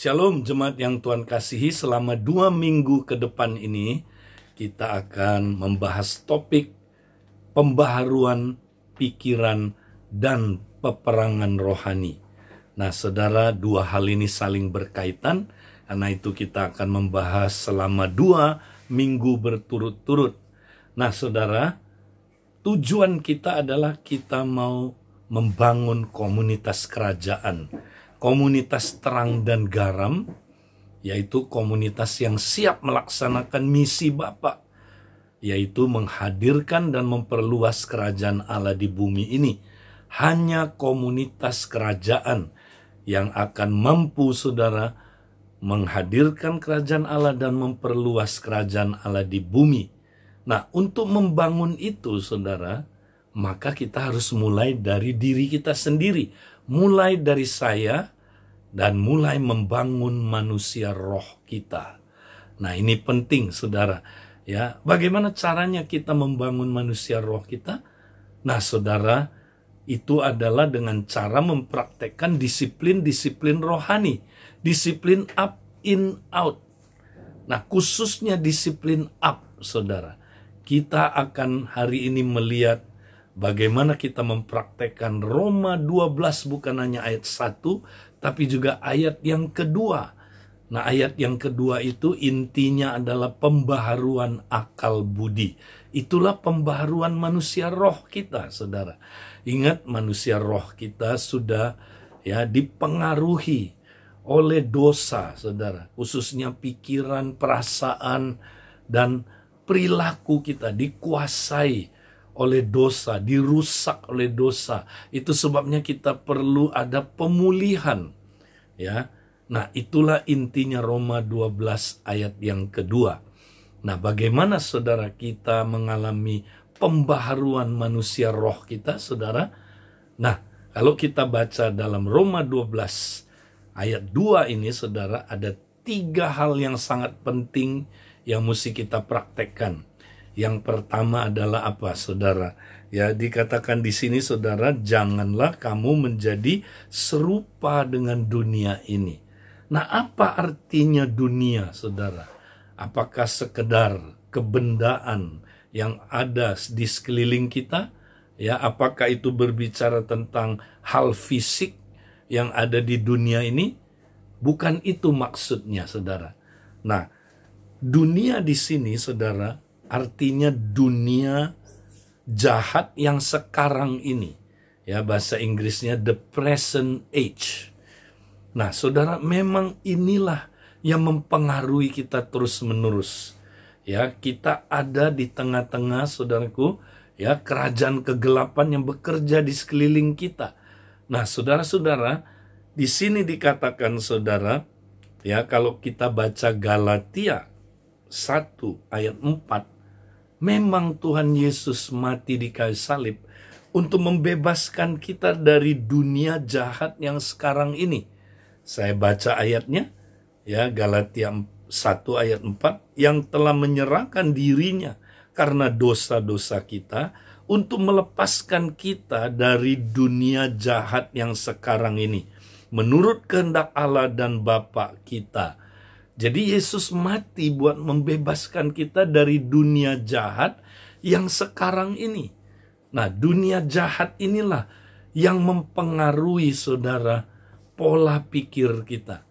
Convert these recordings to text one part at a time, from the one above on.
Shalom jemaat yang Tuhan kasihi, selama 2 minggu ke depan ini kita akan membahas topik pembaharuan pikiran dan peperangan rohani. Nah saudara, dua hal ini saling berkaitan, karena itu kita akan membahas selama 2 minggu berturut-turut. Nah saudara, tujuan kita adalah kita mau membangun komunitas kerajaan, komunitas terang dan garam, yaitu komunitas yang siap melaksanakan misi Bapa, yaitu menghadirkan dan memperluas kerajaan Allah di bumi ini. Hanya komunitas kerajaan yang akan mampu saudara menghadirkan kerajaan Allah dan memperluas kerajaan Allah di bumi. Nah, untuk membangun itu saudara, maka kita harus mulai dari diri kita sendiri, mulai dari saya, dan mulai membangun manusia roh kita. Nah, ini penting saudara. Ya, bagaimana caranya kita membangun manusia roh kita? Nah, saudara, itu adalah dengan cara mempraktekkan disiplin-disiplin rohani, disiplin up in out. Nah, khususnya disiplin up, saudara. Kita akan hari ini melihat bagaimana kita mempraktekkan Roma 12, bukan hanya ayat 1, tapi juga ayat yang kedua. Nah, ayat yang kedua itu intinya adalah pembaharuan akal budi. Itulah pembaharuan manusia roh kita, saudara. Ingat, manusia roh kita sudah dipengaruhi oleh dosa, saudara. Khususnya pikiran, perasaan, dan perilaku kita dikuasai oleh dosa, dirusak oleh dosa. Itu sebabnya kita perlu ada pemulihan. Ya. Nah, itulah intinya Roma 12 ayat yang kedua. Nah, bagaimana saudara kita mengalami pembaharuan manusia roh kita, saudara? Nah, kalau kita baca dalam Roma 12 ayat 2 ini, saudara, ada 3 hal yang sangat penting yang mesti kita praktekkan. Yang pertama adalah apa, saudara? Ya, dikatakan di sini, saudara, janganlah kamu menjadi serupa dengan dunia ini. Nah, apa artinya dunia, saudara? Apakah sekedar kebendaan yang ada di sekeliling kita? Ya, apakah itu berbicara tentang hal fisik yang ada di dunia ini? Bukan itu maksudnya, saudara. Nah, dunia di sini, saudara, artinya dunia jahat yang sekarang ini. Ya, bahasa Inggrisnya the present age. Nah, saudara, memang inilah yang mempengaruhi kita terus-menerus. Ya, kita ada di tengah-tengah, saudaraku, ya, kerajaan kegelapan yang bekerja di sekeliling kita. Nah, saudara-saudara, di sini dikatakan, saudara, ya, kalau kita baca Galatia 1 ayat 4, memang Tuhan Yesus mati di kayu salib untuk membebaskan kita dari dunia jahat yang sekarang ini. Saya baca ayatnya, ya, Galatia 1 ayat 4, yang telah menyerahkan dirinya karena dosa-dosa kita untuk melepaskan kita dari dunia jahat yang sekarang ini, menurut kehendak Allah dan Bapa kita. Jadi Yesus mati buat membebaskan kita dari dunia jahat yang sekarang ini. Nah, dunia jahat inilah yang mempengaruhi, saudara, pola pikir kita.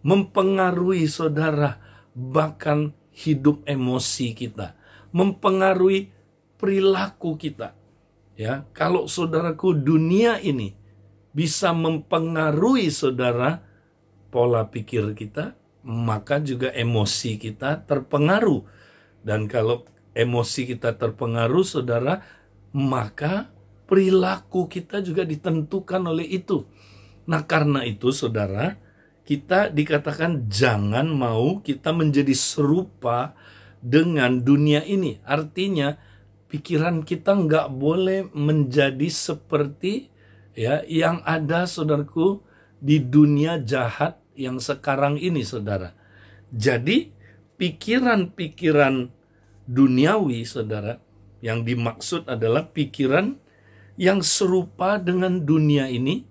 Mempengaruhi, saudara, bahkan hidup emosi kita. Mempengaruhi perilaku kita. Ya, kalau saudaraku, dunia ini bisa mempengaruhi, saudara, pola pikir kita, maka juga emosi kita terpengaruh. Dan kalau emosi kita terpengaruh, saudara, maka perilaku kita juga ditentukan oleh itu. Nah, karena itu, saudara, kita dikatakan jangan mau kita menjadi serupa dengan dunia ini. Artinya, pikiran kita nggak boleh menjadi seperti yang ada, saudaraku, di dunia jahat yang sekarang ini, saudara. Jadi, pikiran-pikiran duniawi, saudara, yang dimaksud adalah pikiran yang serupa dengan dunia ini,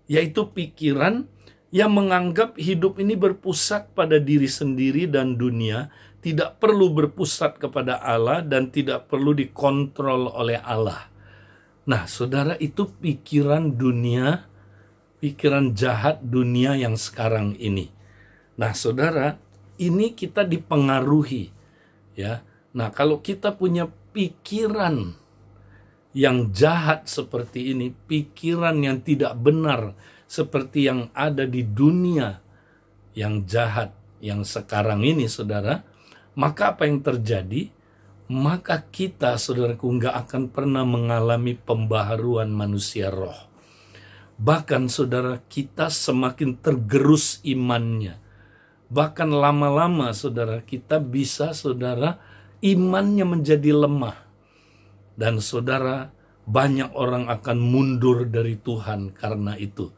yaitu pikiran yang menganggap hidup ini berpusat pada diri sendiri dan dunia, tidak perlu berpusat kepada Allah dan tidak perlu dikontrol oleh Allah. Nah, saudara, itu pikiran dunia, pikiran jahat dunia yang sekarang ini. Nah, saudara, ini kita dipengaruhi, ya. Nah, kalau kita punya pikiran yang jahat seperti ini, pikiran yang tidak benar seperti yang ada di dunia yang jahat yang sekarang ini, saudara, maka apa yang terjadi? Maka kita, saudaraku, nggak akan pernah mengalami pembaharuan manusia roh. Bahkan, saudara, kita semakin tergerus imannya. Bahkan lama-lama, saudara, kita bisa, saudara, imannya menjadi lemah. Dan, saudara, banyak orang akan mundur dari Tuhan karena itu.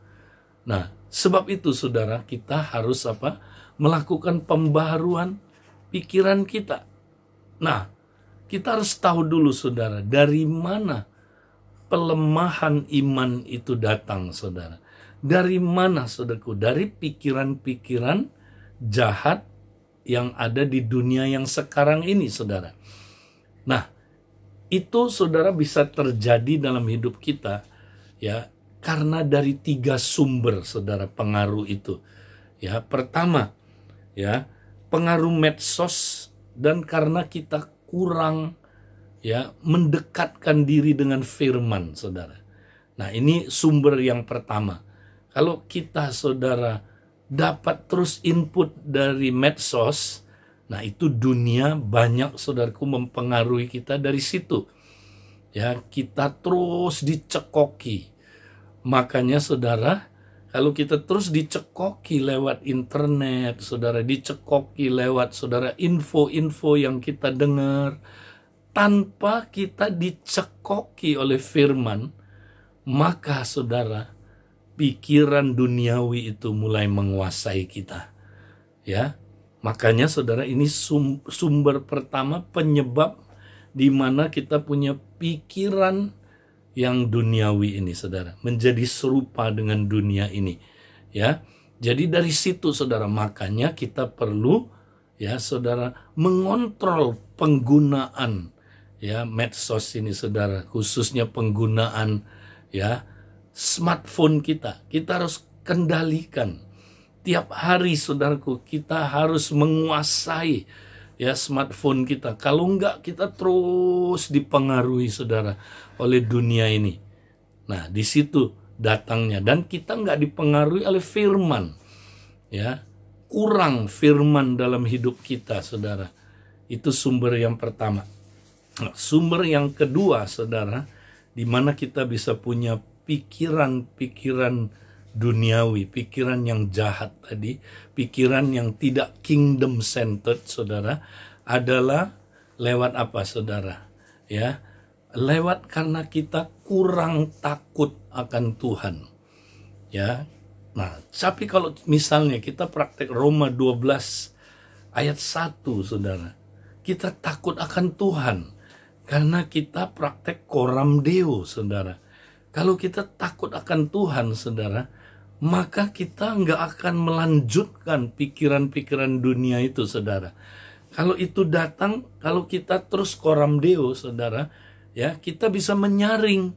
Nah, sebab itu, saudara, kita harus apa? Melakukan pembaharuan pikiran kita. Nah, kita harus tahu dulu, saudara, dari mana pelemahan iman itu datang, saudara. Dari mana, saudaraku? Dari pikiran-pikiran jahat yang ada di dunia yang sekarang ini, saudara. Nah, itu, saudara, bisa terjadi dalam hidup kita, ya, karena dari 3 sumber, saudara, pengaruh itu. Ya, pertama, ya, pengaruh medsos, dan karena kita kurang, ya, mendekatkan diri dengan firman, saudara. Nah, ini sumber yang pertama. Kalau kita, saudara, dapat terus input dari medsos, nah itu dunia banyak, saudaraku, mempengaruhi kita dari situ. Ya, kita terus dicekoki. Makanya, saudara, kalau kita terus dicekoki lewat internet, saudara, dicekoki lewat, saudara, info-info yang kita dengar, tanpa kita dicekoki oleh firman, maka, saudara, pikiran duniawi itu mulai menguasai kita. Ya, makanya, saudara, ini sumber pertama penyebab di mana kita punya pikiran yang duniawi ini, saudara, menjadi serupa dengan dunia ini, ya. Jadi dari situ, saudara, makanya kita perlu, ya, saudara, mengontrol penggunaan, ya, medsos ini, saudara, khususnya penggunaan, ya, smartphone kita. Kita harus kendalikan tiap hari, saudaraku. Kita harus menguasai, ya, smartphone kita. Kalau enggak, kita terus dipengaruhi, saudara, oleh dunia ini. Nah, di situ datangnya. Dan kita enggak dipengaruhi oleh firman. Ya, kurang firman dalam hidup kita, saudara. Itu sumber yang pertama. Nah, sumber yang kedua, saudara, di mana kita bisa punya pikiran-pikiran duniawi, pikiran yang jahat tadi, pikiran yang tidak kingdom centered, saudara, adalah lewat apa, saudara? Ya, lewat karena kita kurang takut akan Tuhan. Ya. Nah, tapi kalau misalnya kita praktek Roma 12 ayat 1, saudara, kita takut akan Tuhan karena kita praktek coram Deo, saudara. Kalau kita takut akan Tuhan, saudara, maka kita nggak akan melanjutkan pikiran-pikiran dunia itu, saudara. Kalau itu datang, kalau kita terus coram Deo, saudara, ya, kita bisa menyaring.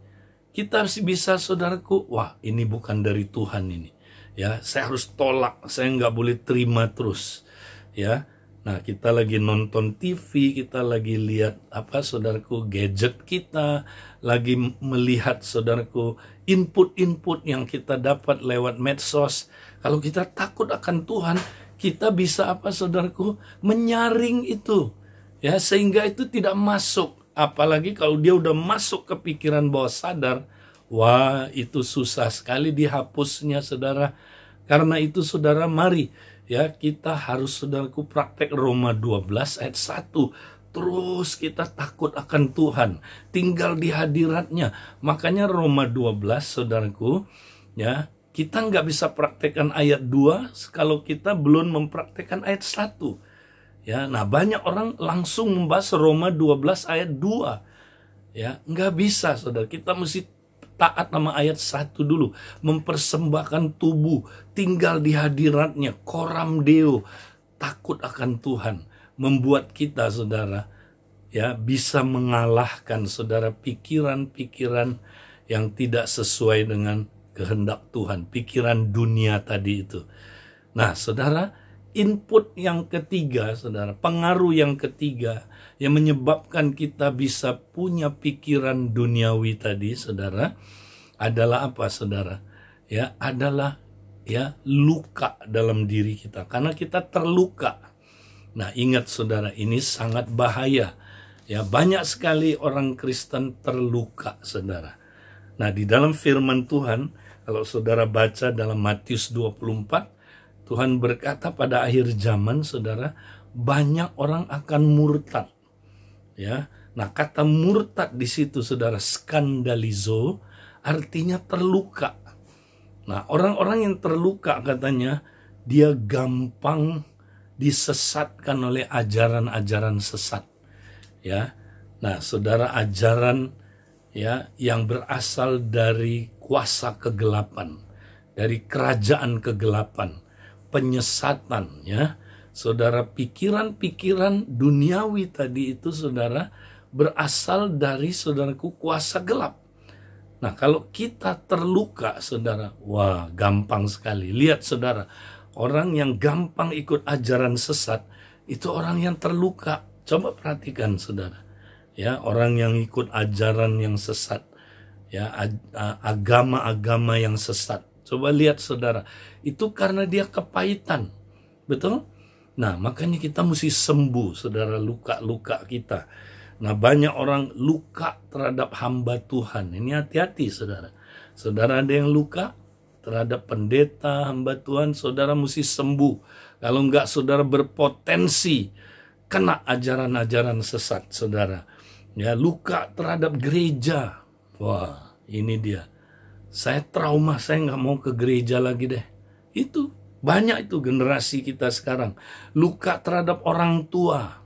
Kita harus bisa, saudaraku, wah, ini bukan dari Tuhan ini. Ya, saya harus tolak, saya nggak boleh terima terus. Ya, nah, kita lagi nonton TV, kita lagi lihat apa, saudaraku, gadget kita, lagi melihat, saudaraku, input-input yang kita dapat lewat medsos. Kalau kita takut akan Tuhan, kita bisa apa, saudaraku, menyaring itu, ya, sehingga itu tidak masuk. Apalagi kalau dia udah masuk ke pikiran bawah sadar, wah, itu susah sekali dihapusnya, saudara. Karena itu, saudara, mari, ya, kita harus, saudaraku, praktek Roma 12 ayat 1. Terus kita takut akan Tuhan, tinggal di hadiratnya. Makanya Roma 12, saudaraku, ya, kita nggak bisa praktekkan ayat 2 kalau kita belum mempraktekkan ayat 1. Ya, nah, banyak orang langsung membahas Roma 12 ayat 2. Ya, nggak bisa, saudara. Kita mesti taat sama ayat 1 dulu. Mempersembahkan tubuh, tinggal di hadiratnya, coram Deo, takut akan Tuhan. Membuat kita, saudara, ya, bisa mengalahkan, saudara, pikiran-pikiran yang tidak sesuai dengan kehendak Tuhan. Pikiran dunia tadi itu. Nah, saudara, input yang ketiga, saudara, pengaruh yang ketiga yang menyebabkan kita bisa punya pikiran duniawi tadi, saudara, adalah apa, saudara? Ya, adalah ya luka dalam diri kita, karena kita terluka. Nah, ingat, saudara, ini sangat bahaya. Ya, banyak sekali orang Kristen terluka, saudara. Nah, di dalam firman Tuhan, kalau saudara baca dalam Matius 24, Tuhan berkata pada akhir zaman, saudara, banyak orang akan murtad. Ya, nah, kata murtad di situ, saudara, skandalizo, artinya terluka. Nah, orang-orang yang terluka, katanya, dia gampang disesatkan oleh ajaran-ajaran sesat. Ya, nah, saudara, ajaran ya yang berasal dari kuasa kegelapan, dari kerajaan kegelapan, penyesatan, ya. Saudara, pikiran-pikiran duniawi tadi itu, saudara, berasal dari, saudaraku, kuasa gelap. Nah, kalau kita terluka, saudara, wah, gampang sekali. Lihat, saudara, orang yang gampang ikut ajaran sesat, itu orang yang terluka. Coba perhatikan, saudara. Ya, orang yang ikut ajaran yang sesat, ya, agama-agama yang sesat. Coba lihat, saudara, itu karena dia kepahitan. Betul? Nah, makanya kita mesti sembuh, saudara, luka-luka kita. Nah, banyak orang luka terhadap hamba Tuhan. Ini hati-hati, saudara. Saudara, ada yang luka terhadap pendeta, hamba Tuhan, saudara mesti sembuh. Kalau enggak, saudara berpotensi kena ajaran-ajaran sesat, saudara. Ya, luka terhadap gereja. Wah, ini dia. Saya trauma, saya nggak mau ke gereja lagi deh. Itu banyak, itu generasi kita sekarang. Luka terhadap orang tua.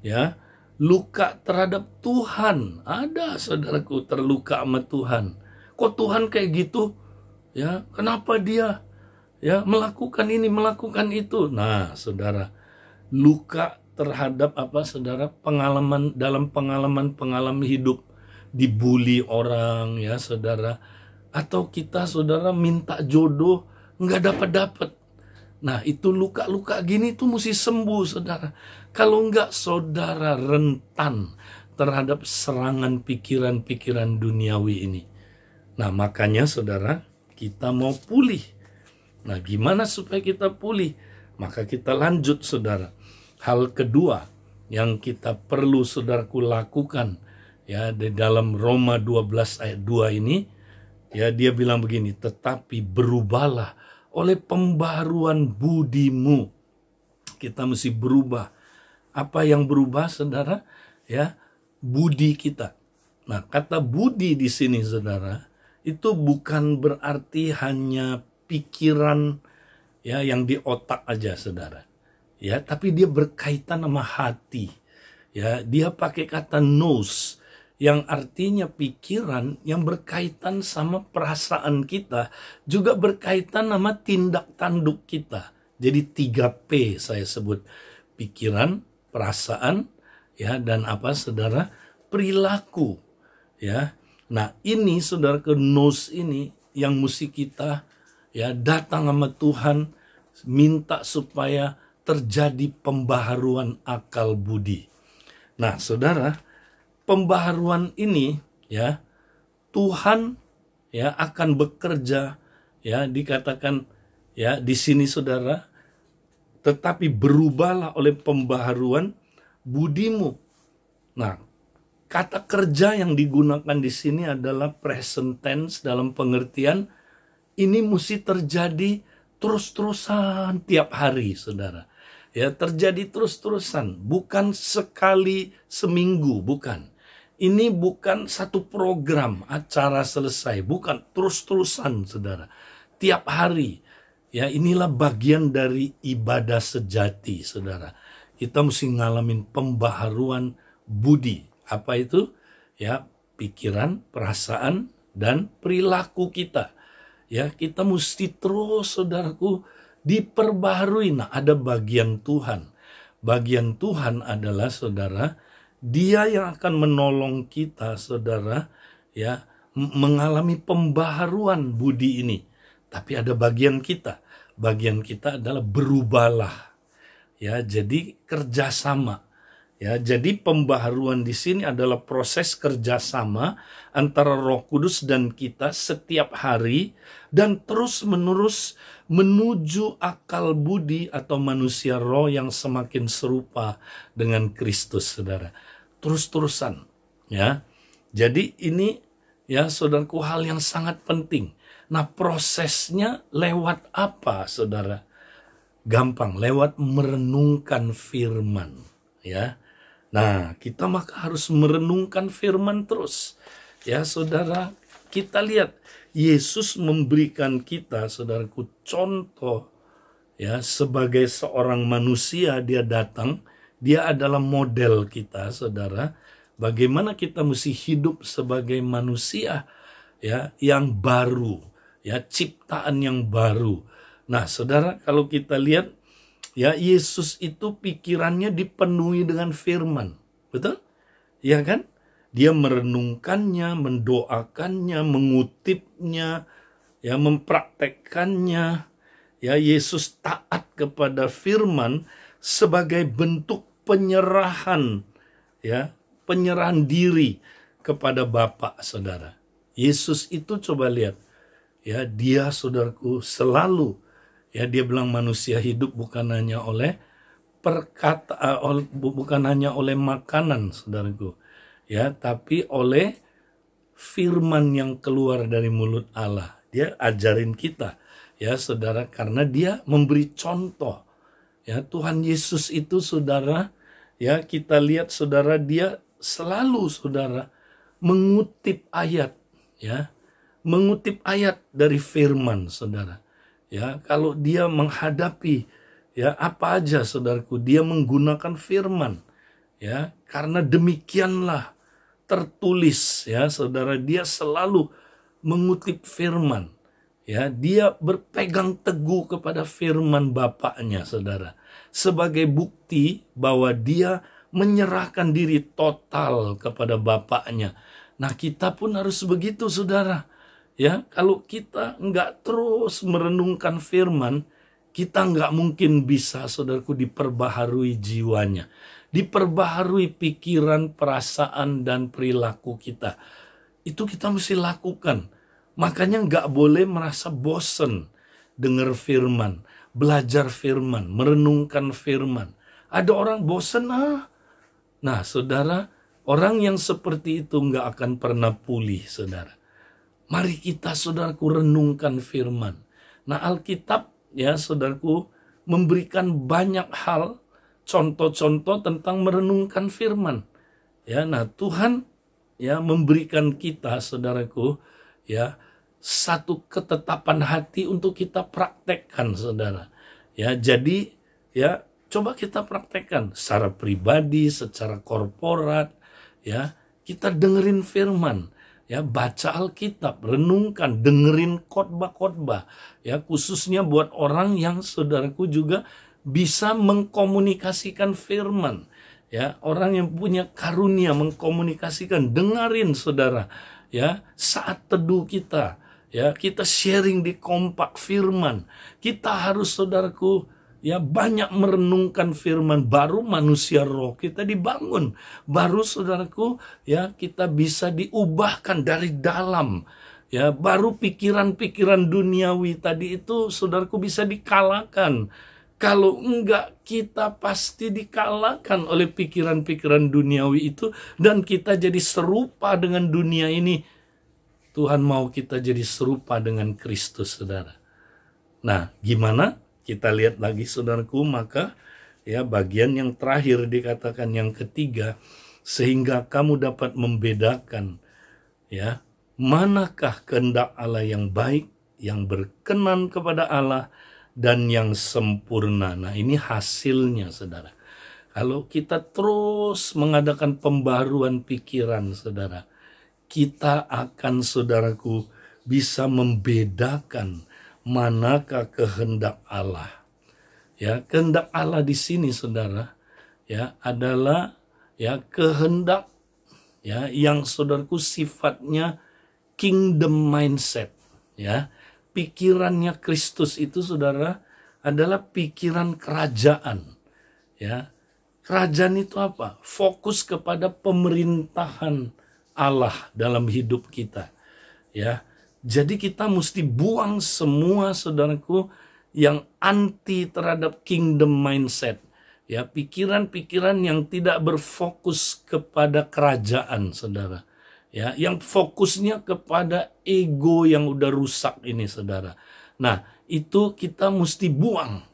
Ya, luka terhadap Tuhan. Ada, saudaraku, terluka sama Tuhan. Kok Tuhan kayak gitu? Ya, kenapa dia ya melakukan ini, melakukan itu? Nah, saudara, luka terhadap apa, saudara, pengalaman, dalam pengalaman hidup, dibully orang, ya, saudara, atau kita, saudara, minta jodoh nggak dapat. Nah, itu luka-luka gini tuh mesti sembuh, saudara. Kalau nggak, saudara rentan terhadap serangan pikiran-pikiran duniawi ini. Nah, makanya, saudara, kita mau pulih. Nah, gimana supaya kita pulih? Maka kita lanjut, saudara. Hal kedua yang kita perlu, saudaraku, lakukan, ya, di dalam Roma 12 ayat 2 ini, ya, dia bilang begini, tetapi berubahlah oleh pembaharuan budimu. Kita mesti berubah. Apa yang berubah, saudara? Ya, budi kita. Nah, kata budi di sini, saudara, itu bukan berarti hanya pikiran, ya, yang di otak aja, saudara. Ya, tapi dia berkaitan sama hati. Ya, dia pakai kata nous, yang artinya pikiran yang berkaitan sama perasaan kita, juga berkaitan sama tindak tanduk kita. Jadi 3P saya sebut, pikiran, perasaan, ya, dan apa, saudara, perilaku, ya. Nah, ini, saudara, ke nous ini yang mesti kita, ya, datang sama Tuhan, minta supaya terjadi pembaharuan akal budi. Nah, saudara, pembaharuan ini, ya, Tuhan, ya, akan bekerja, ya, dikatakan, ya, di sini, saudara, tetapi berubahlah oleh pembaharuan budimu. Nah, kata kerja yang digunakan di sini adalah present tense, dalam pengertian ini mesti terjadi terus-terusan tiap hari, saudara. Ya, terjadi terus-terusan, bukan sekali seminggu, bukan. Ini bukan satu program acara selesai, bukan, terus-terusan, saudara. Tiap hari. Ya, inilah bagian dari ibadah sejati, saudara. Kita mesti ngalamin pembaharuan budi. Apa itu? Ya, pikiran, perasaan, dan perilaku kita. Ya, kita mesti terus, saudaraku, diperbaharui. Nah, ada bagian Tuhan. Bagian Tuhan adalah, saudara, Dia yang akan menolong kita, saudara, ya, mengalami pembaharuan budi ini. Tapi ada bagian kita. Bagian kita adalah berubahlah. Ya, jadi kerjasama. Ya, jadi pembaharuan di sini adalah proses kerjasama antara Roh Kudus dan kita setiap hari dan terus-menerus menuju akal budi atau manusia roh yang semakin serupa dengan Kristus, saudara. Terus-terusan, ya. Jadi ini, ya, saudaraku, hal yang sangat penting. Nah, prosesnya lewat apa, saudara? Gampang, lewat merenungkan firman, ya. Nah, kita maka harus merenungkan firman terus. Ya, saudara, kita lihat Yesus memberikan kita, saudaraku, contoh, ya, sebagai seorang manusia dia datang, dia adalah model kita, saudara. Bagaimana kita mesti hidup sebagai manusia, ya, yang baru, ya, ciptaan yang baru. Nah, saudara, kalau kita lihat, ya, Yesus itu pikirannya dipenuhi dengan firman. Betul? Ya kan? Dia merenungkannya, mendoakannya, mengutipnya, ya, mempraktekkannya. Ya, Yesus taat kepada firman sebagai bentuk penyerahan, ya, penyerahan diri kepada Bapa, saudara. Yesus itu coba lihat, ya, dia, saudaraku, selalu, ya, dia bilang manusia hidup bukan hanya oleh bukan hanya oleh makanan, saudaraku, ya, tapi oleh firman yang keluar dari mulut Allah. Dia ajarin kita, ya, saudara, karena dia memberi contoh. Ya, Tuhan Yesus itu, saudara, ya, kita lihat, saudara, dia selalu, saudara, mengutip ayat, ya, mengutip ayat dari firman, saudara. Ya, kalau dia menghadapi, ya, apa aja, saudaraku, dia menggunakan firman. Ya, karena demikianlah tertulis, ya, saudara, dia selalu mengutip firman. Ya, dia berpegang teguh kepada firman Bapaknya, saudara, sebagai bukti bahwa dia menyerahkan diri total kepada Bapaknya. Nah, kita pun harus begitu, saudara. Ya, kalau kita nggak terus merenungkan firman, kita nggak mungkin bisa, saudaraku, diperbaharui jiwanya, diperbaharui pikiran, perasaan, dan perilaku kita. Itu kita mesti lakukan. Makanya nggak boleh merasa bosen dengar firman, belajar firman, merenungkan firman. Ada orang bosen, Nah, saudara, orang yang seperti itu nggak akan pernah pulih, saudara. Mari kita, saudaraku, renungkan firman. Nah, Alkitab, ya, saudaraku, memberikan banyak hal, contoh-contoh tentang merenungkan firman. Ya, nah, Tuhan, ya, memberikan kita, saudaraku, ya, satu ketetapan hati untuk kita praktekkan, saudara. Ya, jadi, ya, coba kita praktekkan secara pribadi, secara korporat, ya, kita dengerin firman. Ya, baca Alkitab, renungkan, dengerin khotbah-khotbah. Ya, khususnya buat orang yang, saudaraku, juga bisa mengkomunikasikan firman. Ya, orang yang punya karunia mengkomunikasikan, dengerin, saudara. Ya, saat teduh kita, ya, kita sharing di kompak firman. Kita harus, saudaraku, ya, banyak merenungkan firman, baru manusia roh kita dibangun. Baru, saudaraku, ya, kita bisa diubahkan dari dalam. Ya, baru pikiran-pikiran duniawi tadi itu, saudaraku, bisa dikalahkan. Kalau enggak, kita pasti dikalahkan oleh pikiran-pikiran duniawi itu, dan kita jadi serupa dengan dunia ini. Tuhan mau kita jadi serupa dengan Kristus, saudara. Nah, gimana? Kita lihat lagi, saudaraku, maka, ya, bagian yang terakhir dikatakan yang ketiga, sehingga kamu dapat membedakan, ya, manakah kehendak Allah yang baik, yang berkenan kepada Allah, dan yang sempurna. Nah, ini hasilnya, saudara. Kalau kita terus mengadakan pembaruan pikiran, saudara, kita akan, saudaraku, bisa membedakan manakah kehendak Allah. Ya, kehendak Allah di sini, saudara, ya, adalah ya kehendak ya yang, saudaraku, sifatnya kingdom mindset. Ya, pikirannya Kristus itu, saudara, adalah pikiran kerajaan. Ya, kerajaan itu apa? Fokus kepada pemerintahan Allah dalam hidup kita. Ya, jadi kita mesti buang semua, saudaraku, yang anti terhadap kingdom mindset. Ya, pikiran-pikiran yang tidak berfokus kepada kerajaan, saudara. Ya, yang fokusnya kepada ego yang udah rusak ini, saudara. Nah, itu kita mesti buang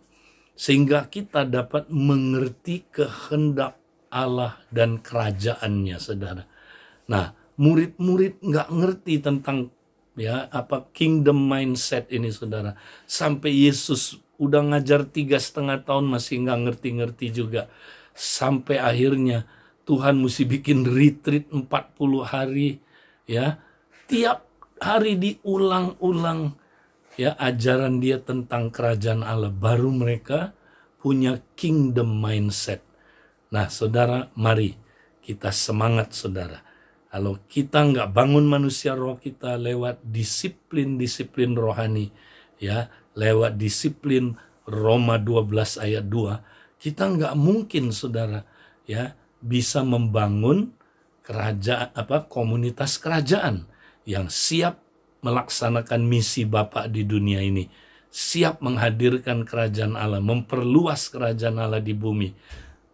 sehingga kita dapat mengerti kehendak Allah dan kerajaannya, saudara. Nah, murid-murid nggak ngerti tentang ya apa kingdom mindset ini, saudara. Sampai Yesus udah ngajar 3,5 tahun masih nggak ngerti-ngerti juga. Sampai akhirnya Tuhan mesti bikin retreat 40 hari, ya. Tiap hari diulang-ulang ya ajaran dia tentang kerajaan Allah. Baru mereka punya kingdom mindset. Nah, saudara, mari kita semangat, saudara. Kalau kita nggak bangun manusia roh kita lewat disiplin-disiplin rohani, ya, lewat disiplin Roma 12 ayat 2, kita nggak mungkin, saudara, ya, bisa membangun komunitas kerajaan yang siap melaksanakan misi Bapa di dunia ini, siap menghadirkan kerajaan Allah, memperluas kerajaan Allah di bumi.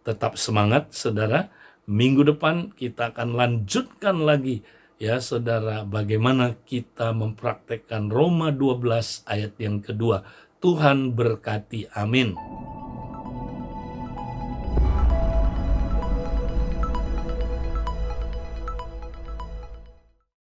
Tetap semangat, saudara. Minggu depan kita akan lanjutkan lagi, ya, saudara, bagaimana kita mempraktekkan Roma 12 ayat yang kedua. Tuhan berkati, amin.